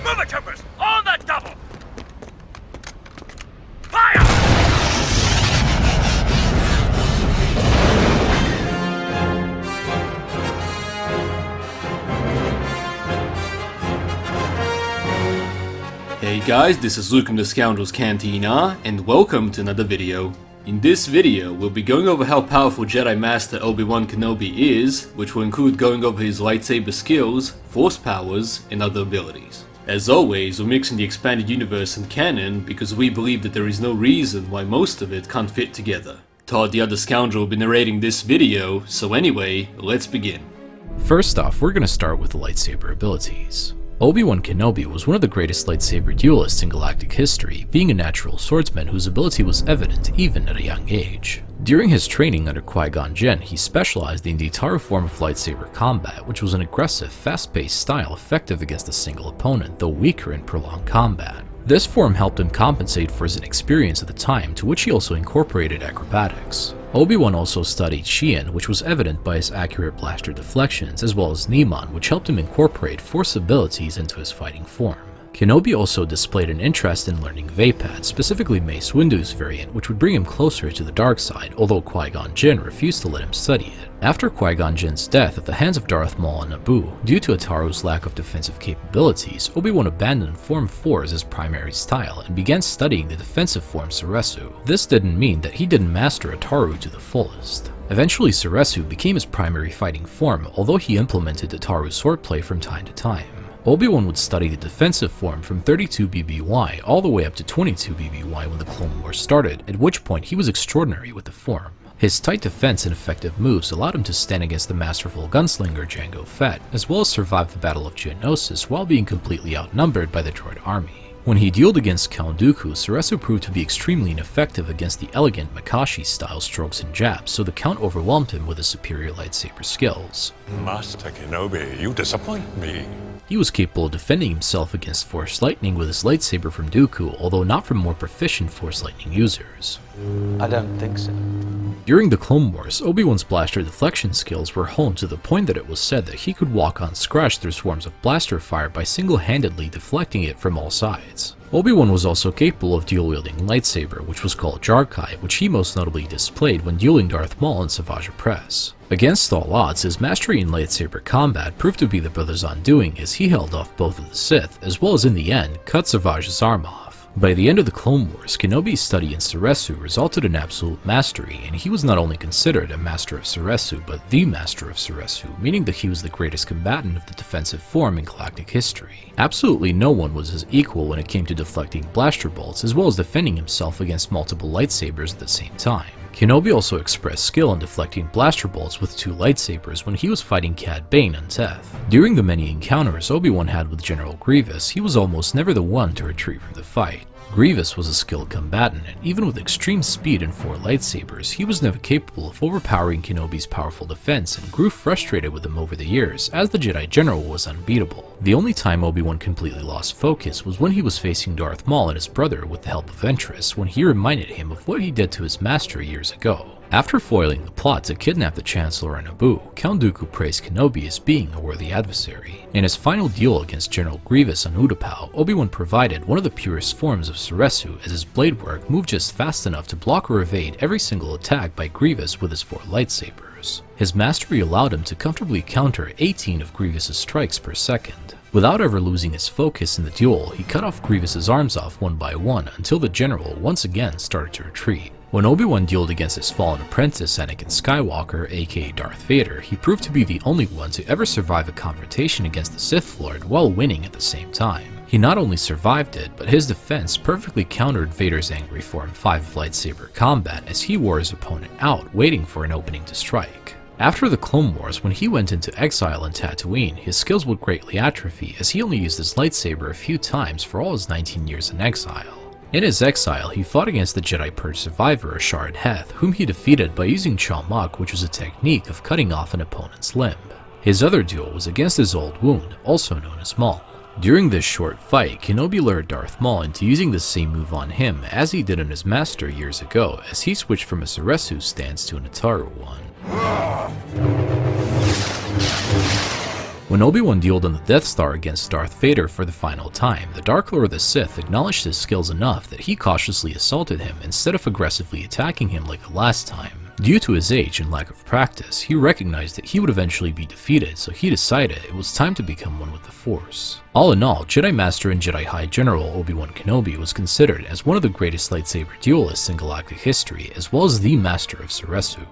Move it, troopers! On the double! Fire! Hey guys, this is Luke from the Scoundrels Cantina, and welcome to another video. In this video, we'll be going over how powerful Jedi Master Obi Wan Kenobi is, which will include going over his lightsaber skills, force powers, and other abilities. As always, we're mixing the expanded universe and canon because we believe that there is no reason why most of it can't fit together. Todd the other scoundrel will be narrating this video, so anyway, let's begin. First off, we're going to start with the lightsaber abilities. Obi Wan Kenobi was one of the greatest lightsaber duelists in galactic history, being a natural swordsman whose ability was evident even at a young age. During his training under Qui-Gon Jinn, he specialized in the Taru form of lightsaber combat, which was an aggressive, fast-paced style effective against a single opponent, though weaker in prolonged combat. This form helped him compensate for his inexperience at the time, to which he also incorporated acrobatics. Obi-Wan also studied Xian, which was evident by his accurate blaster deflections, as well as Niman, which helped him incorporate force abilities into his fighting form. Kenobi also displayed an interest in learning VideoPad, specifically Mace Windu's variant, which would bring him closer to the dark side, although Qui-Gon Jinn refused to let him study it. After Qui-Gon Jinn's death at the hands of Darth Maul on Naboo, due to Ataru's lack of defensive capabilities, Obi-Wan abandoned Form 4 as his primary style and began studying the defensive form Soresu. This didn't mean that he didn't master Ataru to the fullest. Eventually, Soresu became his primary fighting form, although he implemented Ataru's swordplay from time to time. Obi-Wan would study the defensive form from 32 BBY all the way up to 22 BBY when the Clone Wars started, at which point he was extraordinary with the form. His tight defense and effective moves allowed him to stand against the masterful gunslinger Jango Fett, as well as survive the Battle of Geonosis while being completely outnumbered by the droid army. When he dueled against Count Dooku, Soresu proved to be extremely ineffective against the elegant Makashi-style strokes and jabs, so the Count overwhelmed him with his superior lightsaber skills. Master Kenobi, you disappoint me. He was capable of defending himself against Force Lightning with his lightsaber from Dooku, although not from more proficient Force Lightning users. I don't think so. During the Clone Wars, Obi-Wan's blaster deflection skills were honed to the point that it was said that he could walk unscratched through swarms of blaster fire by single-handedly deflecting it from all sides. Obi-Wan was also capable of dual-wielding lightsaber, which was called Jarkai, which he most notably displayed when dueling Darth Maul in Savage Press. Against all odds, his mastery in lightsaber combat proved to be the brother's undoing as he held off both of the Sith, as well as in the end, cut Savage's arm off. By the end of the Clone Wars, Kenobi's study in Soresu resulted in absolute mastery, and he was not only considered a master of Soresu, but the master of Soresu, meaning that he was the greatest combatant of the defensive form in galactic history. Absolutely no one was his equal when it came to deflecting blaster bolts, as well as defending himself against multiple lightsabers at the same time. Kenobi also expressed skill in deflecting blaster bolts with 2 lightsabers when he was fighting Cad Bane on Teth. During the many encounters Obi-Wan had with General Grievous, he was almost never the one to retreat from the fight. Grievous was a skilled combatant, and even with extreme speed and 4 lightsabers, he was never capable of overpowering Kenobi's powerful defense and grew frustrated with him over the years, as the Jedi General was unbeatable. The only time Obi-Wan completely lost focus was when he was facing Darth Maul and his brother with the help of Ventress, when he reminded him of what he did to his master years ago. After foiling the plot to kidnap the Chancellor on Naboo, Count Dooku praised Kenobi as being a worthy adversary. In his final duel against General Grievous on Utapau, Obi-Wan provided one of the purest forms of Soresu, as his blade work moved just fast enough to block or evade every single attack by Grievous with his 4 lightsabers. His mastery allowed him to comfortably counter 18 of Grievous's strikes per second. Without ever losing his focus in the duel, he cut off Grievous's arms off one by one until the general once again started to retreat. When Obi-Wan dueled against his fallen apprentice Anakin Skywalker, aka Darth Vader, he proved to be the only one to ever survive a confrontation against the Sith Lord while winning at the same time. He not only survived it, but his defense perfectly countered Vader's angry Form 5 lightsaber combat as he wore his opponent out, waiting for an opening to strike. After the Clone Wars, when he went into exile on Tatooine, his skills would greatly atrophy as he only used his lightsaber a few times for all his 19 years in exile. In his exile, he fought against the Jedi Purge survivor Ashard Heth, whom he defeated by using Chalmok, which was a technique of cutting off an opponent's limb. His other duel was against his old wound, also known as Maul. During this short fight, Kenobi lured Darth Maul into using the same move on him as he did on his master years ago, as he switched from a Soresu stance to an Ataru one. When Obi-Wan dueled on the Death Star against Darth Vader for the final time, the Dark Lord of the Sith acknowledged his skills enough that he cautiously assaulted him instead of aggressively attacking him like the last time. Due to his age and lack of practice, he recognized that he would eventually be defeated, so he decided it was time to become one with the Force. All in all, Jedi Master and Jedi High General Obi Wan Kenobi was considered as one of the greatest lightsaber duelists in galactic history, as well as the master of Soresu.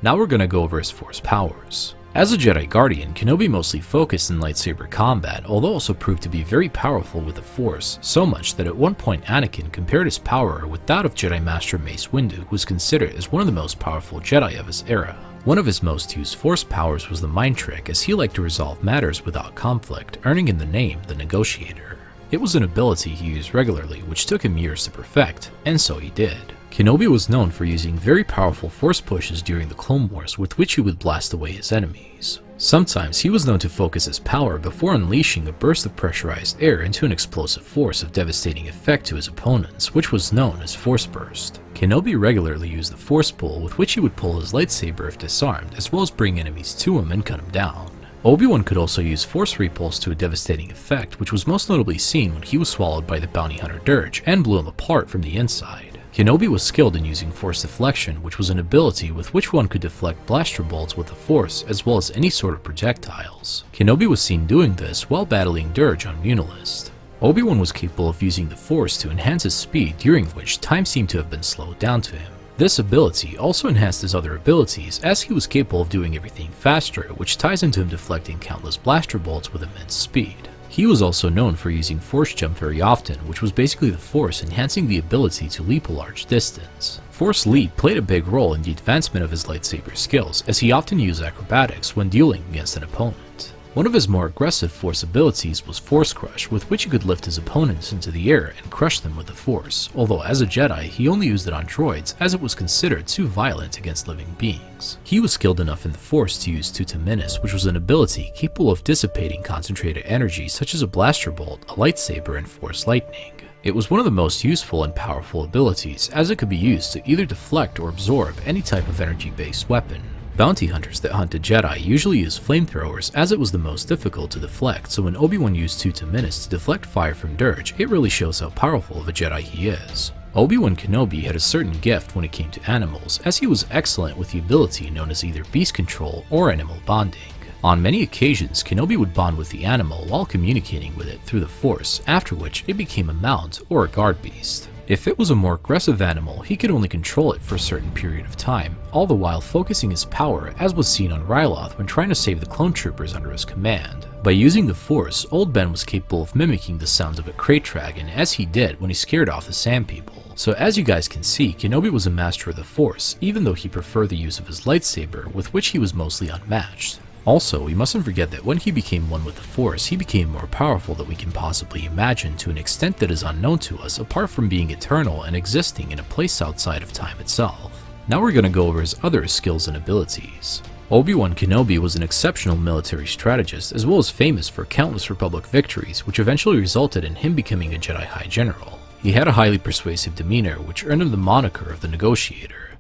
Now we're gonna go over his Force powers. As a Jedi Guardian, Kenobi mostly focused in lightsaber combat, although also proved to be very powerful with the Force, so much that at one point Anakin compared his power with that of Jedi Master Mace Windu, who was considered as one of the most powerful Jedi of his era. One of his most used Force powers was the Mind Trick, as he liked to resolve matters without conflict, earning him the name the Negotiator. It was an ability he used regularly, which took him years to perfect, and so he did. Kenobi was known for using very powerful Force pushes during the Clone Wars, with which he would blast away his enemies. Sometimes he was known to focus his power before unleashing a burst of pressurized air into an explosive force of devastating effect to his opponents, which was known as Force Burst. Kenobi regularly used the Force Pull, with which he would pull his lightsaber if disarmed, as well as bring enemies to him and cut him down. Obi-Wan could also use Force Repulse to a devastating effect, which was most notably seen when he was swallowed by the bounty hunter Dirge and blew him apart from the inside. Kenobi was skilled in using Force Deflection, which was an ability with which one could deflect blaster bolts with the Force as well as any sort of projectiles. Kenobi was seen doing this while battling Dirge on Munilist. Obi-Wan was capable of using the Force to enhance his speed, during which time seemed to have been slowed down to him. This ability also enhanced his other abilities, as he was capable of doing everything faster, which ties into him deflecting countless blaster bolts with immense speed. He was also known for using Force Jump very often, which was basically the Force enhancing the ability to leap a large distance. Force Leap played a big role in the advancement of his lightsaber skills, as he often used acrobatics when dueling against an opponent. One of his more aggressive Force abilities was Force Crush, with which he could lift his opponents into the air and crush them with the Force, although as a Jedi he only used it on droids as it was considered too violent against living beings. He was skilled enough in the Force to use Tuta Minis, which was an ability capable of dissipating concentrated energy such as a blaster bolt, a lightsaber, and Force Lightning. It was one of the most useful and powerful abilities, as it could be used to either deflect or absorb any type of energy-based weapon. Bounty hunters that hunted Jedi usually used flamethrowers, as it was the most difficult to deflect, so when Obi-Wan used Tuta Minis to deflect fire from Dirge, it really shows how powerful of a Jedi he is. Obi-Wan Kenobi had a certain gift when it came to animals, as he was excellent with the ability known as either beast control or animal bonding. On many occasions, Kenobi would bond with the animal while communicating with it through the Force, after which it became a mount or a guard beast. If it was a more aggressive animal, he could only control it for a certain period of time, all the while focusing his power, as was seen on Ryloth when trying to save the clone troopers under his command. By using the Force, Old Ben was capable of mimicking the sounds of a crate dragon, as he did when he scared off the Sand People. So as you guys can see, Kenobi was a master of the Force, even though he preferred the use of his lightsaber, with which he was mostly unmatched. Also, we mustn't forget that when he became one with the Force, he became more powerful than we can possibly imagine, to an extent that is unknown to us, apart from being eternal and existing in a place outside of time itself. Now we're going to go over his other skills and abilities. Obi-Wan Kenobi was an exceptional military strategist, as well as famous for countless Republic victories, which eventually resulted in him becoming a Jedi High General. He had a highly persuasive demeanor, which earned him the moniker of the Negotiator.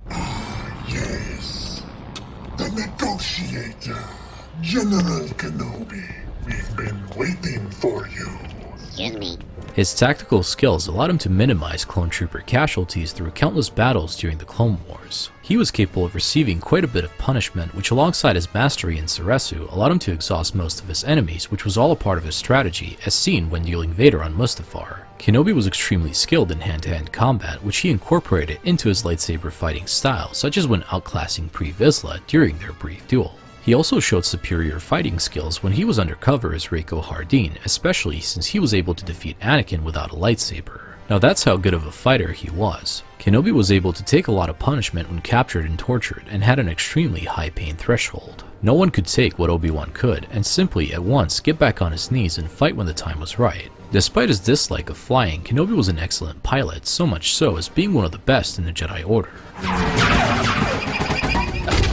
Yes, the Negotiator. General Kenobi, we've been waiting for you. Excuse me. His tactical skills allowed him to minimize clone trooper casualties through countless battles during the Clone Wars. He was capable of receiving quite a bit of punishment, which alongside his mastery in Soresu allowed him to exhaust most of his enemies, which was all a part of his strategy, as seen when dueling Vader on Mustafar. Kenobi was extremely skilled in hand-to-hand combat, which he incorporated into his lightsaber fighting style, such as when outclassing Pre Vizsla during their brief duel. He also showed superior fighting skills when he was undercover as Reiko Hardin, especially since he was able to defeat Anakin without a lightsaber. Now that's how good of a fighter he was. Kenobi was able to take a lot of punishment when captured and tortured, and had an extremely high pain threshold. No one could take what Obi-Wan could, and simply at once get back on his knees and fight when the time was right. Despite his dislike of flying, Kenobi was an excellent pilot, so much so as being one of the best in the Jedi Order.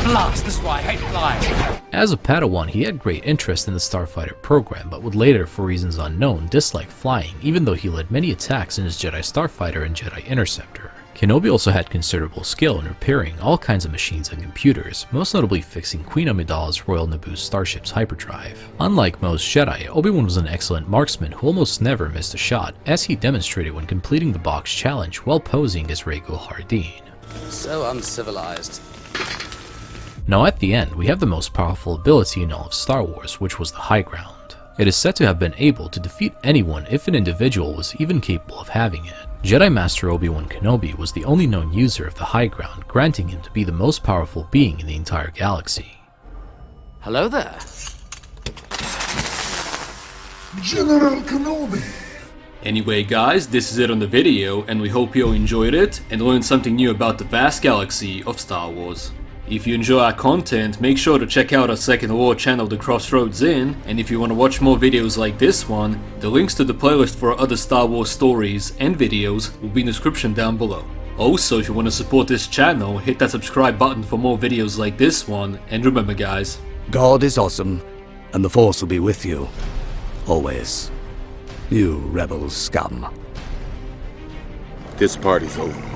Blast, this is why I hate flying. As a Padawan, he had great interest in the Starfighter program, but would later, for reasons unknown, dislike flying, even though he led many attacks in his Jedi Starfighter and Jedi Interceptor. Kenobi also had considerable skill in repairing all kinds of machines and computers, most notably fixing Queen Amidala's Royal Naboo starship's hyperdrive. Unlike most Jedi, Obi-Wan was an excellent marksman who almost never missed a shot, as he demonstrated when completing the box challenge while posing as Rhaegal Hardeen. So uncivilized. Now at the end, we have the most powerful ability in all of Star Wars, which was the High Ground. It is said to have been able to defeat anyone if an individual was even capable of having it. Jedi Master Obi Wan Kenobi was the only known user of the High Ground, granting him to be the most powerful being in the entire galaxy. Hello there. General Kenobi! Anyway guys, this is it on the video, and we hope you all enjoyed it and learned something new about the vast galaxy of Star Wars. If you enjoy our content, make sure to check out our second lore channel, The Crossroads Inn, and if you want to watch more videos like this one, the links to the playlist for our other Star Wars stories and videos will be in the description down below. Also, if you want to support this channel, hit that subscribe button for more videos like this one, and remember guys, God is awesome, and the Force will be with you. Always. You rebel scum. This party's over.